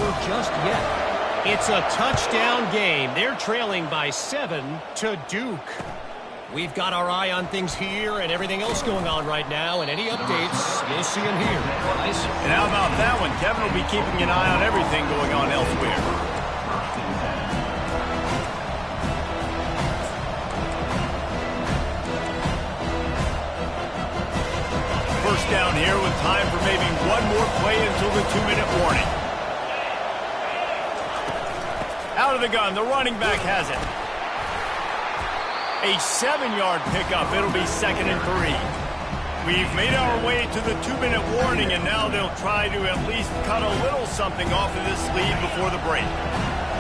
over just yet. It's a touchdown game. They're trailing by 7 to Duke. We've got our eye on things here and everything else going on right now, and any updates, you'll see them here. And how about that one? Kevin will be keeping an eye on everything going on elsewhere. First down here with time for maybe one more play until the 2-minute warning. Out of the gun, the running back has it. A 7-yard pickup. It'll be 2nd and 3. We've made our way to the 2-minute warning, and now they'll try to at least cut a little something off of this lead before the break.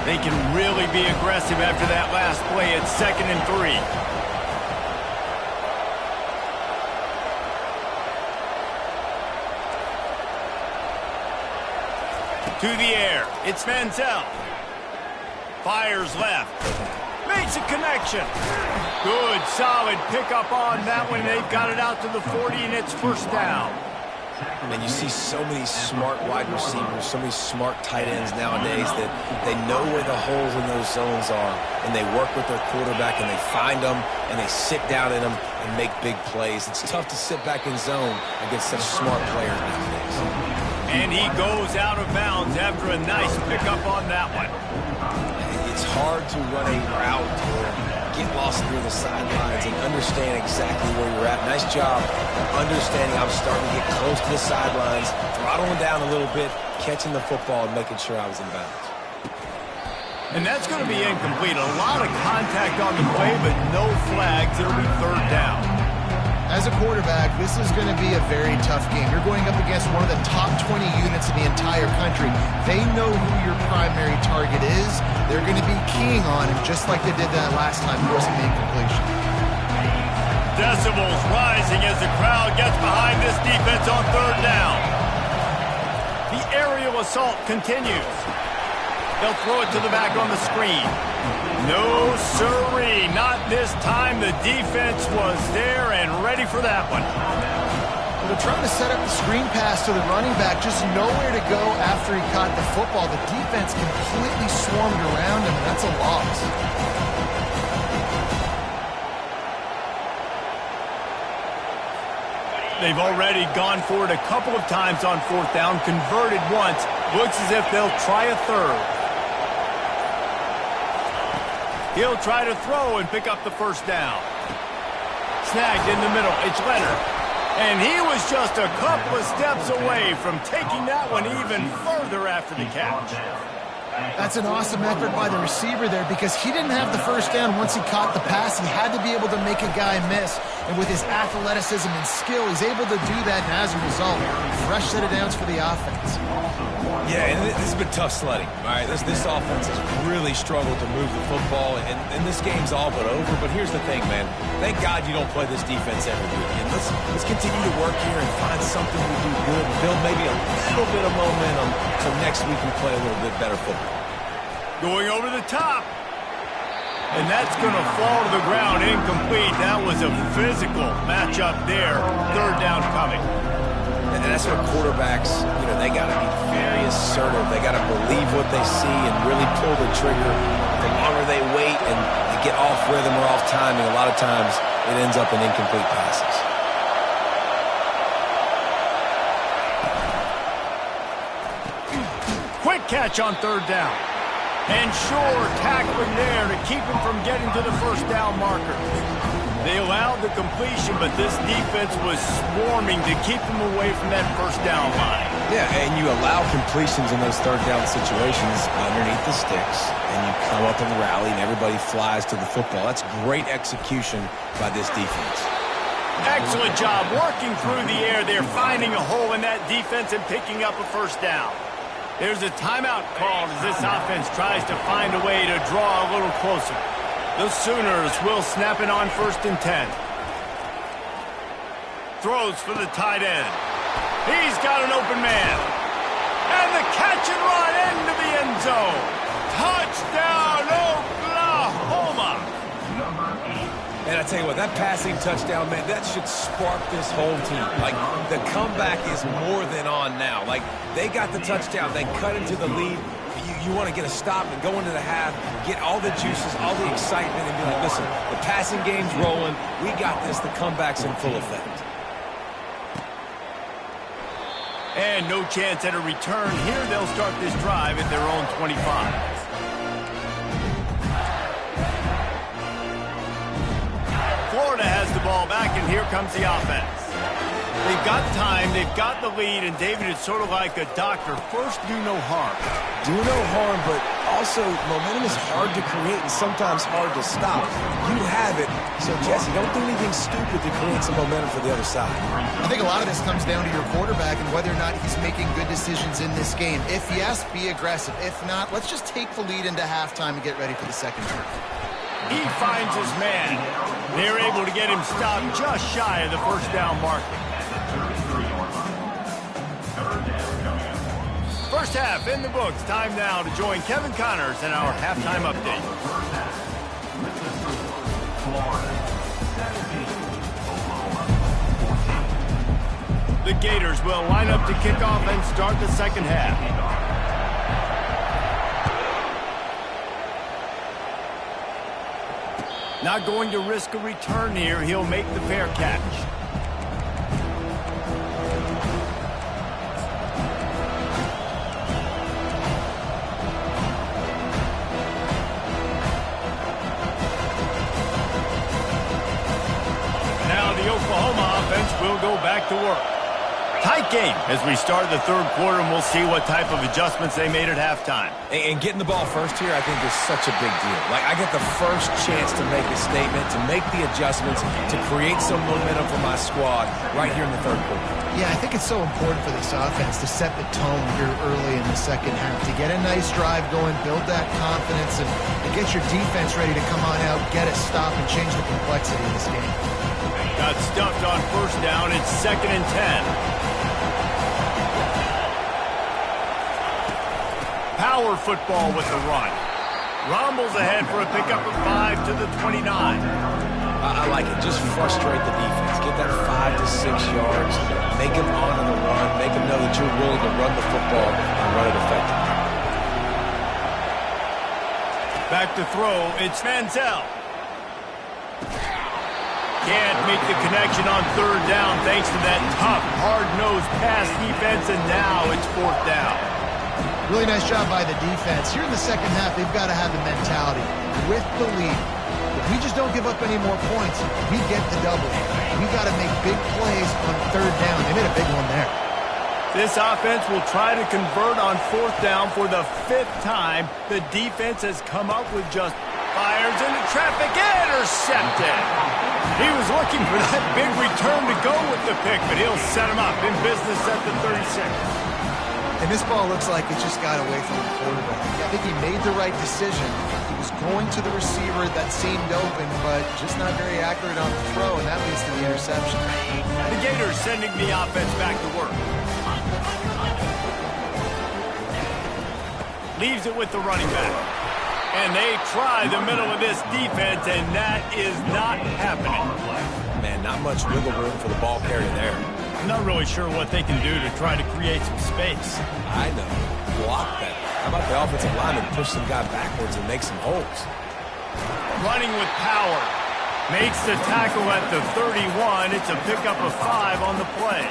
They can really be aggressive after that last play at 2nd and 3. To the air. It's Manziel. Fires left. Makes a connection. Good, solid pickup on that one. They've got it out to the 40, and it's first down. And you see so many smart wide receivers, so many smart tight ends nowadays that they know where the holes in those zones are, and they work with their quarterback, and they find them, and they sit down in them and make big plays. It's tough to sit back in zone against such smart players nowadays. And he goes out of bounds after a nice pickup on that one. It's hard to run a route or get lost through the sidelines and understand exactly where you're at. Nice job understanding I was starting to get close to the sidelines, throttling down a little bit, catching the football and making sure I was in bounds. And that's going to be incomplete. A lot of contact on the play, but no flags. It'll be third down. As a quarterback, this is going to be a very tough game. You're going up against one of the top 20 units in the entire country. They know who your primary target is. They're going to be keying on him just like they did that last time, forcing the incompletion. Decibels rising as the crowd gets behind this defense on third down. The aerial assault continues. They'll throw it to the back on the screen. No, sirree, not this time. The defense was there and ready for that one. Well, they're trying to set up the screen pass to the running back, just nowhere to go after he caught the football. The defense completely swarmed around him, and that's a loss. They've already gone for it a couple of times on fourth down, converted once. Looks as if they'll try a third. He'll try to throw and pick up the first down. Snagged in the middle. It's Leonard. And he was just a couple of steps away from taking that one even further after the catch. That's an awesome effort by the receiver there because he didn't have the first down once he caught the pass. He had to be able to make a guy miss. And with his athleticism and skill, he's able to do that. And as a result, fresh set of downs for the offense. Yeah, and this has been tough sledding. All right, this offense has really struggled to move the football, and this game's all but over. But here's the thing, man. Thank God you don't play this defense every week. And let's continue to work here and find something we do good and build maybe a little bit of momentum so next week we play a little bit better football. Going over the top. And that's going to fall to the ground incomplete. That was a physical matchup there. Third down coming. And that's what quarterbacks, they got to be very assertive. They got to believe what they see and really pull the trigger. The longer they wait and they get off rhythm or off timing, a lot of times it ends up in incomplete passes. Quick catch on third down. And sure, tackling there to keep him from getting to the first down marker. They allowed the completion, but this defense was swarming to keep them away from that first down line. Yeah, and you allow completions in those third down situations underneath the sticks, and you come up and rally, and everybody flies to the football. That's great execution by this defense. Excellent job working through the air there, finding a hole in that defense and picking up a first down. There's a timeout called as this offense tries to find a way to draw a little closer. The Sooners will snap it on 1st and 10. Throws for the tight end. He's got an open man. And the catch and run into the end zone. Touchdown, Oklahoma! And I I tell you what, that passing touchdown, man, that should spark this whole team. Like, the comeback is more than on now. Like, they got the touchdown. They cut into the lead. You want to get a stop and go into the half, get all the juices, all the excitement, and be like, listen, the passing game's rolling. We got this. The comeback's in full effect. And no chance at a return here. They'll start this drive at their own 25. Florida has the ball back, and here comes the offense. They've got time, they've got the lead, and David, it's sort of like a doctor. First, do no harm. Do no harm, but also momentum is hard to create and sometimes hard to stop. You have it, so Jesse, don't do anything stupid to create some momentum for the other side. I think a lot of this comes down to your quarterback and whether or not he's making good decisions in this game. If yes, be aggressive. If not, let's just take the lead into halftime and get ready for the second half. He finds his man. They're able to get him stopped just shy of the first down marker. First half in the books. Time now to join Kevin Connors in our halftime update. The Gators will line up to kick off and start the second half. Not going to risk a return here. He'll make the fair catch. Oklahoma offense will go back to work. Tight game as we start the third quarter, and we'll see what type of adjustments they made at halftime. And getting the ball first here, I think, is such a big deal. Like, I get the first chance to make a statement, to make the adjustments, to create some momentum for my squad right here in the third quarter. Yeah, I think it's so important for this offense to set the tone here early in the second half, to get a nice drive going, build that confidence, and get your defense ready to come on out, get a stop, and change the complexity of this game. Got stuffed on first down. It's 2nd and 10. Power football with the run. Rumbles ahead for a pickup of 5 to the 29. I like it. Just frustrate the defense. Get that 5 to 6 yards. Make them honor the run. Make them know that you're willing to run the football and run it effectively. Back to throw. It's Manziel. Can't make the connection on third down thanks to that tough, hard-nosed pass defense, and now it's 4th down. Really nice job by the defense. Here in the second half, they've got to have the mentality with the lead. If we just don't give up any more points, we get the double. We got to make big plays on third down. They made a big one there. This offense will try to convert on 4th down for the 5th time. The defense has come up with just fires into traffic, intercepted. He was looking for that big return to go with the pick, but he'll set him up in business at the 36. And this ball looks like it just got away from the quarterback. I think he made the right decision. He was going to the receiver that seemed open, but just not very accurate on the throw, and that leads to the interception. The Gators sending the offense back to work. Leaves it with the running back. And they try the middle of this defense, and that is not happening. Man, not much wiggle room for the ball carrier there. I'm not really sure what they can do to try to create some space. I know. Block that. How about the offensive lineman push some guy backwards and make some holes? Running with power. Makes the tackle at the 31. It's a pickup of 5 on the play.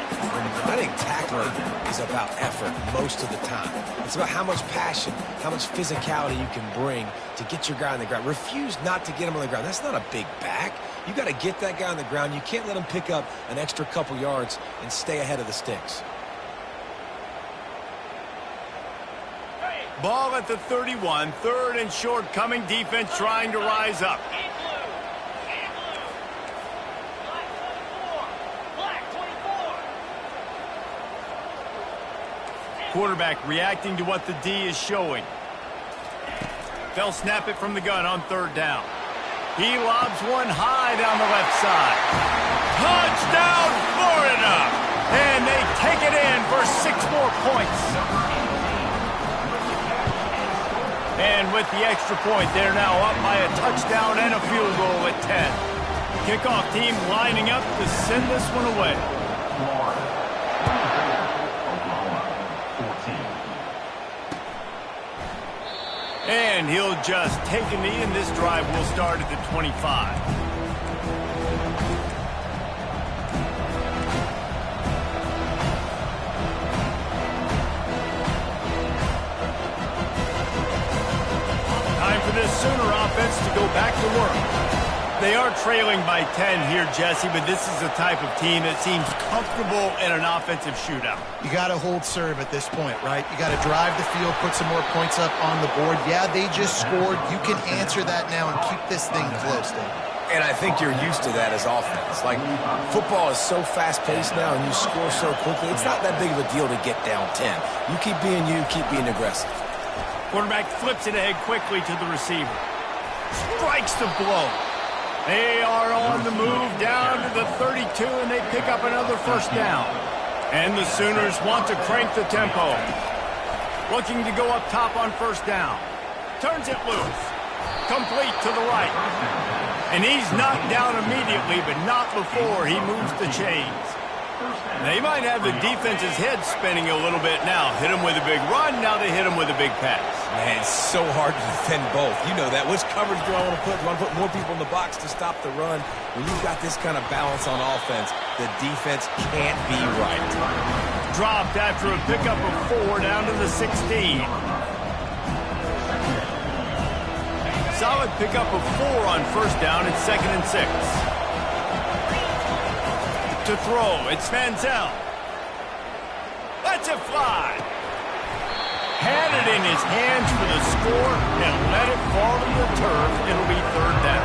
I think tackling is about effort most of the time. It's about how much passion, how much physicality you can bring to get your guy on the ground. Refuse not to get him on the ground. That's not a big back. You got to get that guy on the ground. You can't let him pick up an extra couple yards and stay ahead of the sticks. Ball at the 31. 3rd and short coming. Defense trying to rise up. Quarterback reacting to what the D is showing. They'll snap it from the gun on 3rd down. He lobs one high down the left side. Touchdown, Florida! And they take it in for 6 more points. And with the extra point, they're now up by a touchdown and a field goal at 10. Kickoff team lining up to send this one away. And he'll just take a knee, and this drive will start at the 25. Time for this Sooner offense to go back to work. They are trailing by 10 here, Jesse, but this is the type of team that seems comfortable in an offensive shootout. You got to hold serve at this point, right? You got to drive the field, put some more points up on the board. Yeah, they just scored. You can answer that now and keep this thing close, Dave. And I think you're used to that as offense. Like, football is so fast-paced now and you score so quickly, it's not that big of a deal to get down 10. You keep being aggressive. Quarterback flips it ahead quickly to the receiver. Strikes the blow. They are on the move down to the 32, and they pick up another first down. And the Sooners want to crank the tempo. Looking to go up top on first down. Turns it loose. Complete to the right. And he's knocked down immediately, but not before he moves the chains. They might have the defense's head spinning a little bit now. Hit him with a big run, now they hit him with a big pass. Man, it's so hard to defend both. You know that. Which coverage do I want to put? Do I want to put more people in the box to stop the run? When you've got this kind of balance on offense, the defense can't be right. Dropped after a pickup of 4 down to the 16. Solid pickup of 4 on first down. It's 2nd and 6. To throw, it's Manziel. Lets it fly. Had it in his hands for the score and let it fall to the turf. It'll be 3rd down.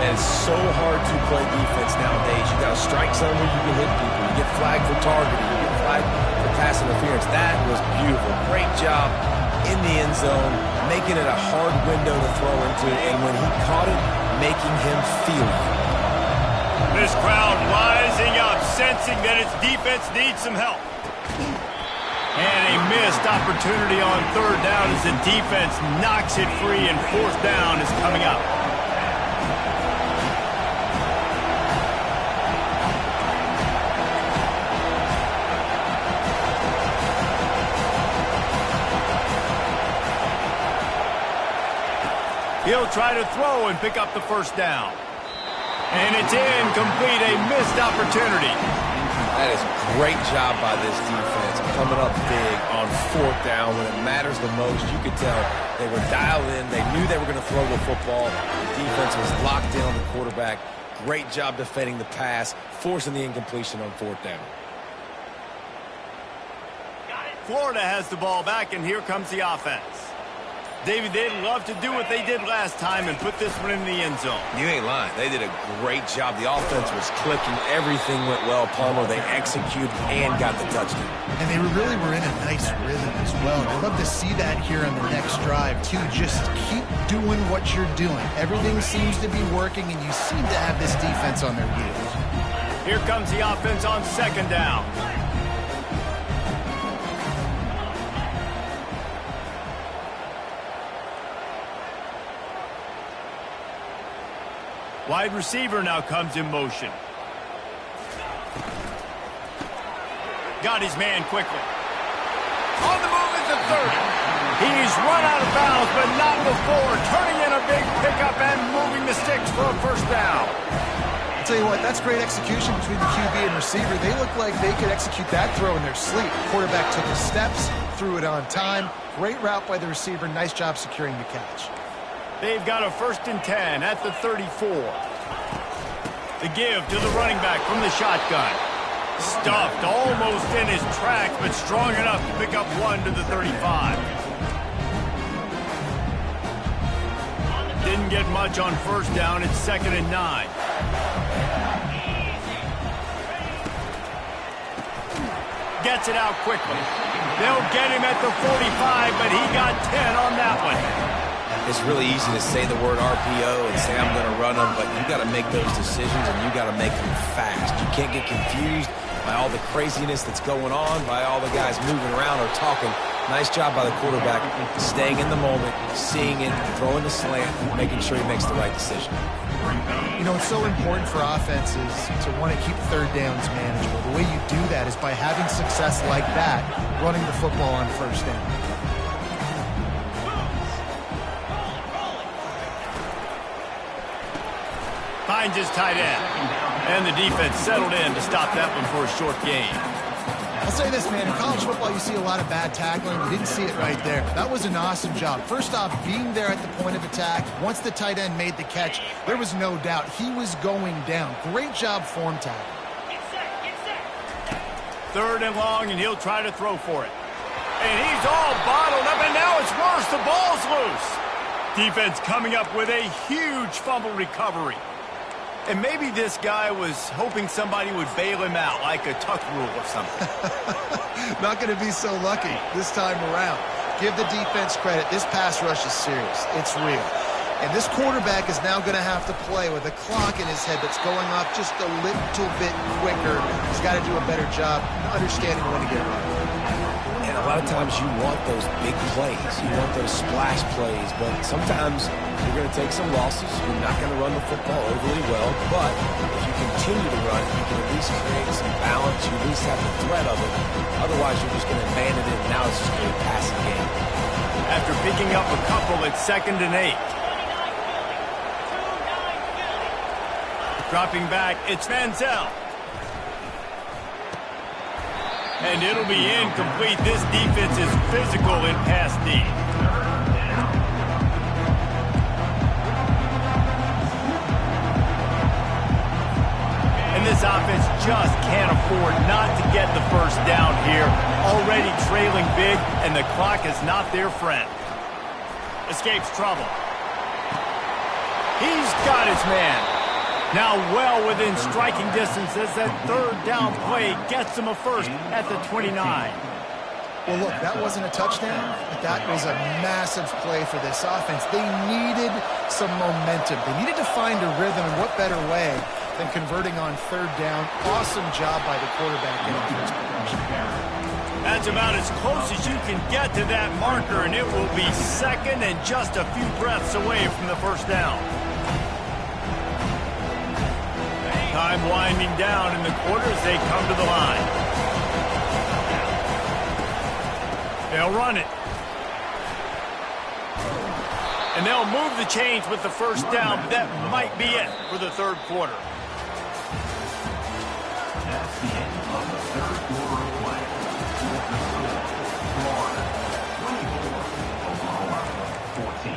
And it's so hard to play defense nowadays. You got to strike zone where you can hit people. You get flagged for targeting. You get flagged for pass interference. That was beautiful. Great job in the end zone, making it a hard window to throw into. And when he caught it, making him feel it. This crowd rising up, sensing that its defense needs some help. And a missed opportunity on 3rd down as the defense knocks it free, and 4th down is coming up. He'll try to throw and pick up the first down. And it's incomplete, a missed opportunity. That is a great job by this defense, coming up big on 4th down when it matters the most. You could tell they were dialed in. They knew they were going to throw the football. The defense was locked in on the quarterback. Great job defending the pass, forcing the incompletion on 4th down. Florida has the ball back, and here comes the offense. David, they'd love to do what they did last time and put this one in the end zone. You ain't lying. They did a great job. The offense was clicking. Everything went well. Palmer, they executed and got the touchdown. And they really were in a nice rhythm as well. I'd love to see that here on the next drive, too. Just keep doing what you're doing. Everything seems to be working, and you seem to have this defense on their heels. Here comes the offense on 2nd down. Wide receiver now comes in motion. Got his man quickly. On the move at the 30. He's run out of bounds, but not before. Turning in a big pickup and moving the sticks for a first down. I'll tell you what, that's great execution between the QB and receiver. They look like they could execute that throw in their sleep. The quarterback took his steps, threw it on time. Great route by the receiver. Nice job securing the catch. They've got a 1st and 10 at the 34. The give to the running back from the shotgun. Stuffed almost in his tracks, but strong enough to pick up 1 to the 35. Didn't get much on first down. It's 2nd and 9. Gets it out quickly. They'll get him at the 45, but he got 10 on that one. It's really easy to say the word RPO and say I'm going to run them, but you got to make those decisions and you got to make them fast. You can't get confused by all the craziness that's going on, by all the guys moving around or talking. Nice job by the quarterback, staying in the moment, seeing it, throwing the slant, making sure he makes the right decision. You know, it's so important for offenses to want to keep third downs manageable. The way you do that is by having success like that, running the football on first down. Finds his tight end. And the defense settled in to stop that one for a short gain. I'll say this, man. In college football, you see a lot of bad tackling. You didn't see it right there. That was an awesome job. First off, being there at the point of attack. Once the tight end made the catch, there was no doubt he was going down. Great job form tackle. Third and long, and he'll try to throw for it. And he's all bottled up, and now it's worse. The ball's loose. Defense coming up with a huge fumble recovery. And maybe this guy was hoping somebody would bail him out, like a tuck rule or something. Not going to be so lucky this time around. Give the defense credit. This pass rush is serious. It's real. And this quarterback is now going to have to play with a clock in his head that's going off just a little bit quicker. He's got to do a better job understanding when to get right. And a lot of times you want those big plays. You want those splash plays. But sometimes you're going to take some losses. You're not going to run the football overly well. But if you continue to run, you can at least create some balance. You at least have the threat of it. Otherwise, you're just going to abandon it. And now it's just going to be a passing game. After picking up a couple, it's 2nd and 8. Dropping back, it's Manziel. And it'll be incomplete. This defense is physical in pass D. And this offense just can't afford not to get the first down here. Already trailing big, and the clock is not their friend. Escapes trouble. He's got his man. Now well within striking distance as that third down play gets him a first at the 29. Well, look, that wasn't a touchdown, but that was a massive play for this offense. They needed some momentum. They needed to find a rhythm, and what better way than converting on third down. Awesome job by the quarterback getting to his production. That's about as close as you can get to that marker, and it will be second and just a few breaths away from the first down. Time winding down in the quarter as they come to the line. They'll run it. And they'll move the chains with the first down, but that might be it for the third quarter. That's the end of the third quarter of play. Florida 24, Oklahoma 14.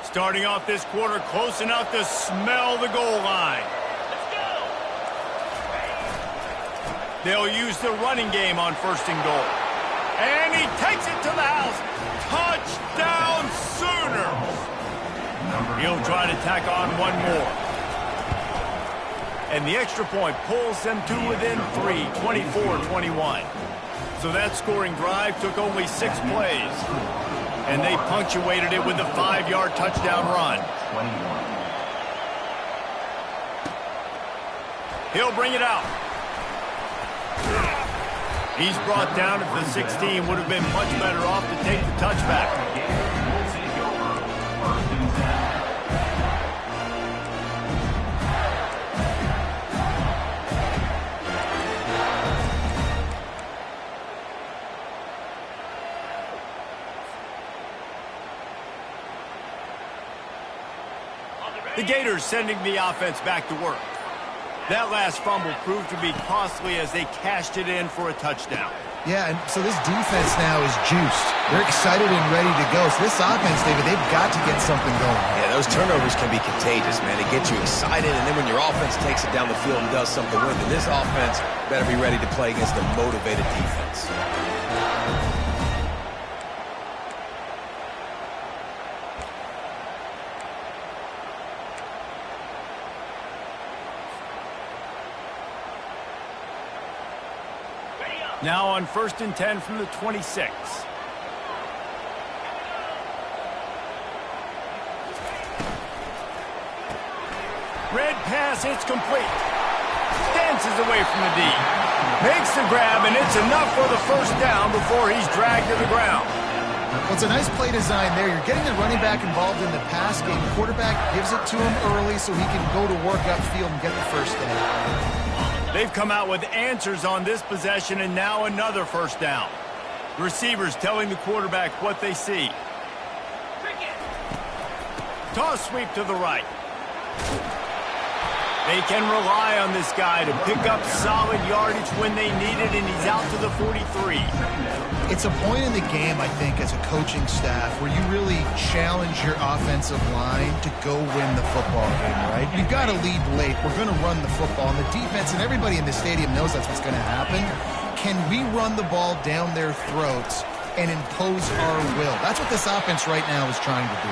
Starting off this quarter close enough to smell the goal line. Let's go. They'll use the running game on 1st and goal. And he takes it to the house. Touchdown Sooners. He'll try to tack on one more. And the extra point pulls them to within 3, 24-21. So that scoring drive took only 6 plays. And they punctuated it with a 5-yard touchdown run. 21. He'll bring it out. He's brought down at the 16. Would have been much better off to take the touchback. We'll take over 1st and 10. The Gators sending the offense back to work. That last fumble proved to be costly as they cashed it in for a touchdown. Yeah, and so this defense now is juiced. They're excited and ready to go. So this offense, David, they've got to get something going. Yeah, those turnovers can be contagious, man. They get you excited, and then when your offense takes it down the field and does something with it, this offense better be ready to play against a motivated defense. Now on 1st and 10 from the 26. Red pass, it's complete. Dances away from the D. Makes the grab, and it's enough for the first down before he's dragged to the ground. Well, it's a nice play design there. You're getting the running back involved in the pass game. The quarterback gives it to him early so he can go to work upfield and get the first down. They've come out with answers on this possession, and now another first down. Receivers telling the quarterback what they see. Toss sweep to the right. They can rely on this guy to pick up solid yardage when they need it, and he's out to the 43. It's a point in the game, I think, as a coaching staff where you really challenge your offensive line to go win the football game, right? We've got to lead late. We're going to run the football. And the defense and everybody in the stadium knows that's what's going to happen. Can we run the ball down their throats and impose our will? That's what this offense right now is trying to do.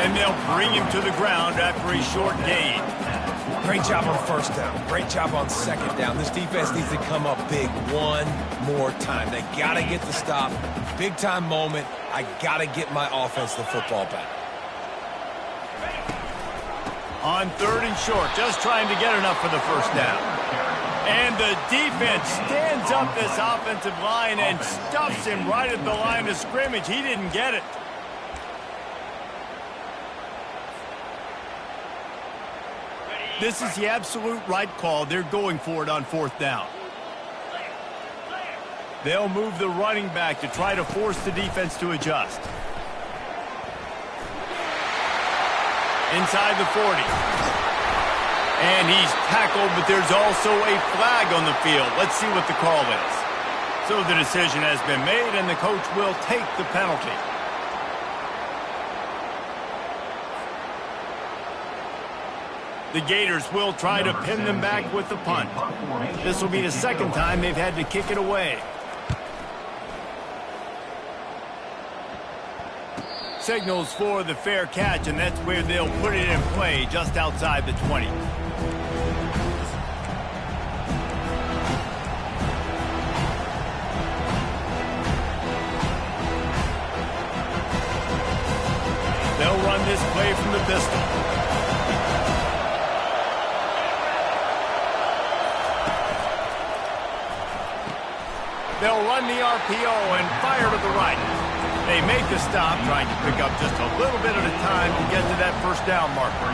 And they'll bring him to the ground after a short gain. Great job on first down. Great job on second down. This defense needs to come up big one more time. They got to get the stop. Big-time moment. I got to get my offense the football back. On third and short, just trying to get enough for the first down. And the defense stands up this offensive line and stuffs him right at the line of scrimmage. He didn't get it. This is the absolute right call. They're going for it on fourth down. They'll move the running back to try to force the defense to adjust. Inside the 40. And he's tackled, but there's also a flag on the field. Let's see what the call is. So the decision has been made, and the coach will take the penalty. The Gators will try to pin them back with the punt. This will be the second time they've had to kick it away. Signals for the fair catch, and that's where they'll put it in play, just outside the 20. They'll run this play from the pistol. They'll run the RPO and fire to the right. They make the stop, trying to pick up just a little bit at a time to get to that first down marker.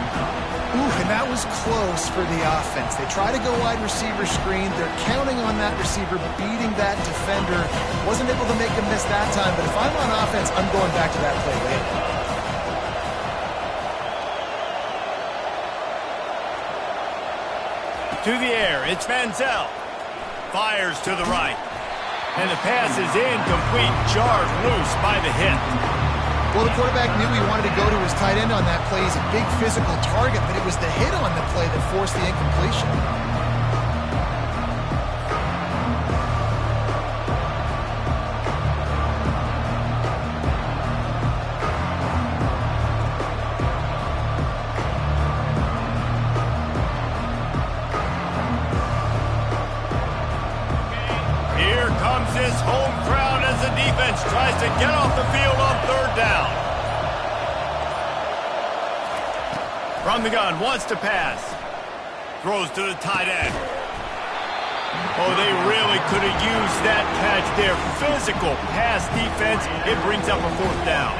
Ooh, and that was close for the offense. They try to go wide receiver screen. They're counting on that receiver beating that defender. Wasn't able to make a miss that time, but if I'm on offense, I'm going back to that play later. To the air, it's Manziel. Fires to the right. And the pass is incomplete, jarred loose by the hit. Well, the quarterback knew he wanted to go to his tight end on that play. He's a big physical target, but it was the hit on the play that forced the incompletion. This home crowd as the defense tries to get off the field on third down. From the gun, wants to pass. Throws to the tight end. Oh, they really could have used that catch there. Physical pass defense. It brings up a fourth down.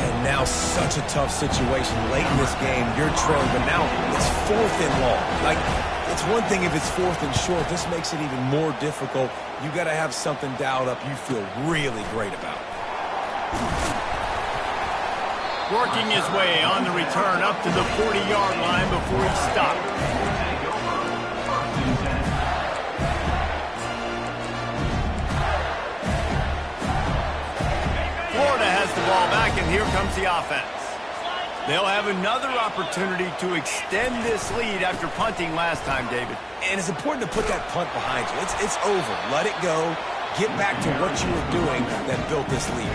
And now such a tough situation late in this game. You're trailing, but now it's fourth and long. Like, it's one thing if it's fourth and short. This makes it even more difficult. You got to have something dialed up you feel really great about. Working his way on the return up to the 40-yard line before he stopped. Florida has the ball back, and here comes the offense. They'll have another opportunity to extend this lead after punting last time, David. And it's important to put that punt behind you. It's over. Let it go. Get back to what you were doing that built this lead.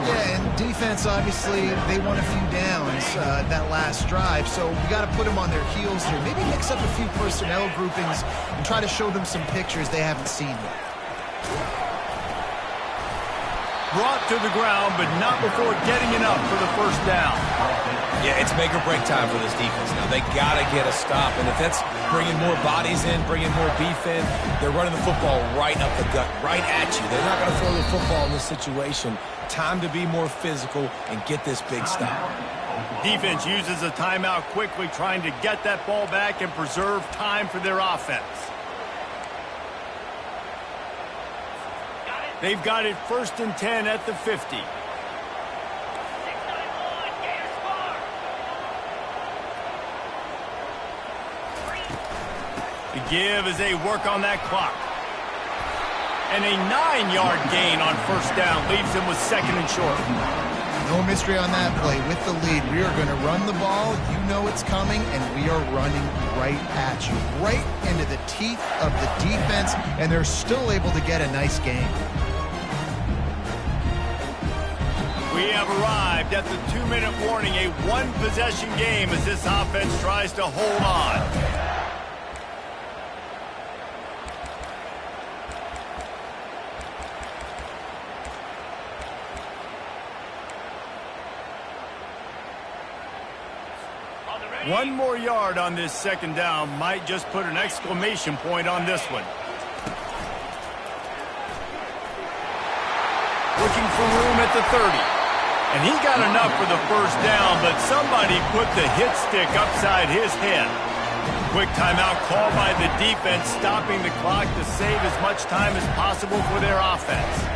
Yeah, and defense, obviously, they won a few downs that last drive, so we got to put them on their heels here. Maybe mix up a few personnel groupings and try to show them some pictures they haven't seen yet. brought to the ground, but not before getting enough for the first down. Yeah, it's make or break time for this defense. Now, they got to get a stop, and if that's bringing more bodies in, bringing more beef in, they're running the football right up the gut, right at you. They're not going to throw the football in this situation. Time to be more physical and get this big stop. Defense uses a timeout quickly, trying to get that ball back and preserve time for their offense. They've got it 1st and 10 at the 50. The give as they work on that clock. And a 9-yard gain on first down leaves them with 2nd and short. No mystery on that play. With the lead, we are going to run the ball. You know it's coming, and we are running right at you, right into the teeth of the defense, and they're still able to get a nice gain. We have arrived at the 2-minute warning, a one-possession game as this offense tries to hold on. One more yard on this 2nd down might just put an exclamation point on this one. Looking for room at the 30. And he got enough for the first down, but somebody put the hit stick upside his head. Quick timeout called by the defense, stopping the clock to save as much time as possible for their offense.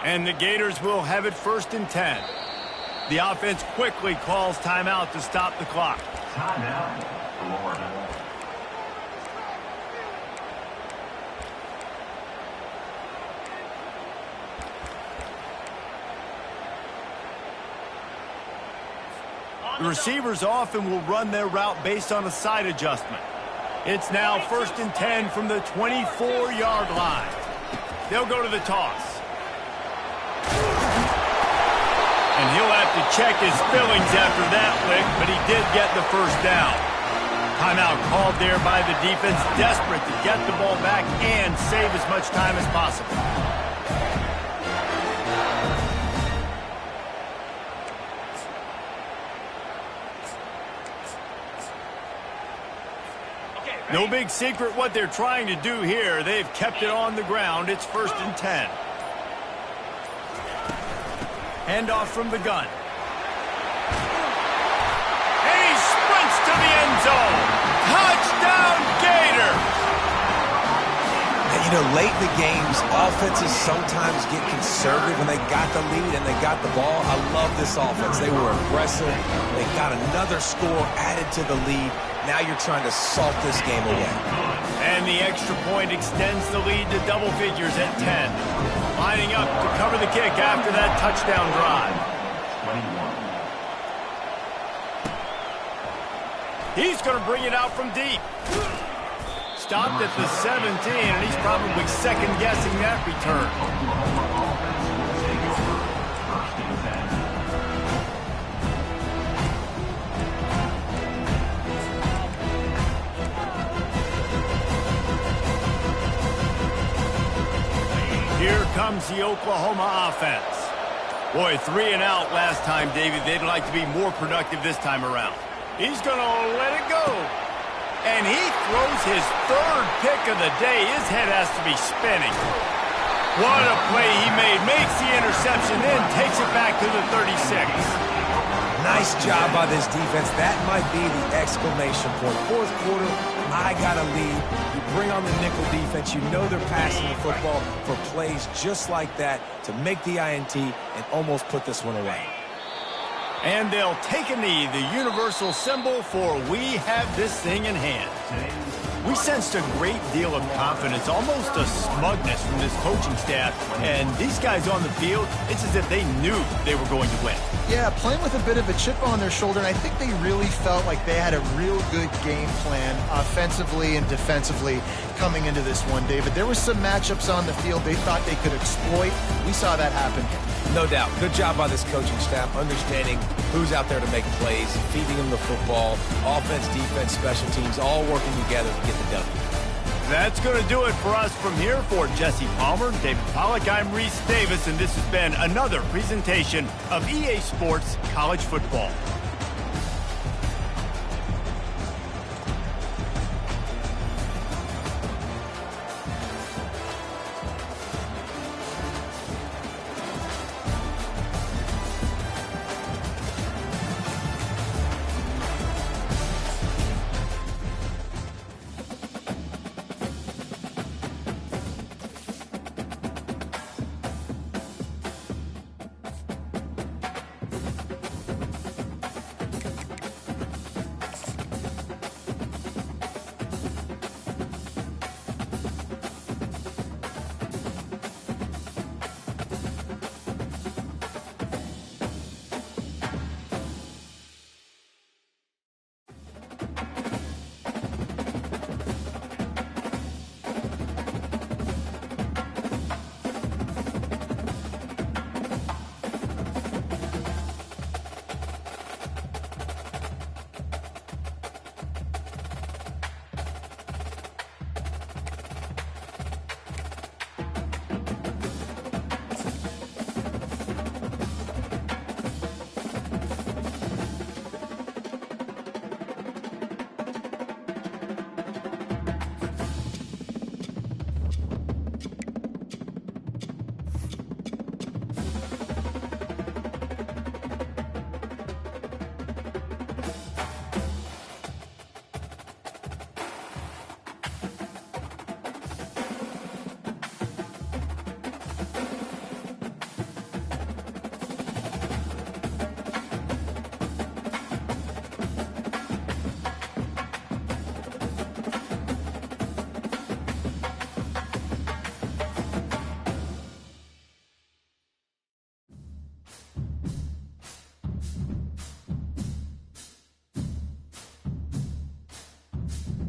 And the Gators will have it 1st and 10. The offense quickly calls timeout to stop the clock. Timeout, Florida. The receivers often will run their route based on a side adjustment. It's now 1st and 10 from the 24-yard line. They'll go to the toss. And he'll have to check his fillings after that lick, but he did get the first down. Timeout called there by the defense, desperate to get the ball back and save as much time as possible. No big secret what they're trying to do here. They've kept it on the ground. It's 1st and 10. Handoff from the gun. And he sprints to the end zone. Touchdown, Gators! And, you know, late in the games, offenses sometimes get conservative when they got the lead and they got the ball. I love this offense. They were aggressive. They got another score added to the lead. Now you're trying to salt this game away. And the extra point extends the lead to double figures at 10. Lining up to cover the kick after that touchdown drive. 21. He's going to bring it out from deep. Stopped at the 17, and he's probably second-guessing that return. Here comes the Oklahoma offense. Boy, 3 and out last time, David. They'd like to be more productive this time around. He's going to let it go. And he throws his 3rd pick of the day. His head has to be spinning. What a play he made. Makes the interception, then takes it back to the 36. Nice job by this defense. That might be the exclamation point. 4th quarter, I got a lead. You bring on the nickel defense. You know they're passing the football for plays just like that to make the INT and almost put this one away. And they'll take a knee, the universal symbol for we have this thing in hand. We sensed a great deal of confidence, almost a smugness from this coaching staff. And these guys on the field, it's as if they knew they were going to win. Yeah, playing with a bit of a chip on their shoulder, and I think they really felt like they had a real good game plan offensively and defensively coming into this one, David. There were some matchups on the field they thought they could exploit. We saw that happen. No doubt. Good job by this coaching staff, understanding who's out there to make plays, feeding them the football, offense, defense, special teams, all working together to get the W. That's going to do it for us from here. For Jesse Palmer, David Pollack, I'm Reese Davis, and this has been another presentation of EA Sports College Football.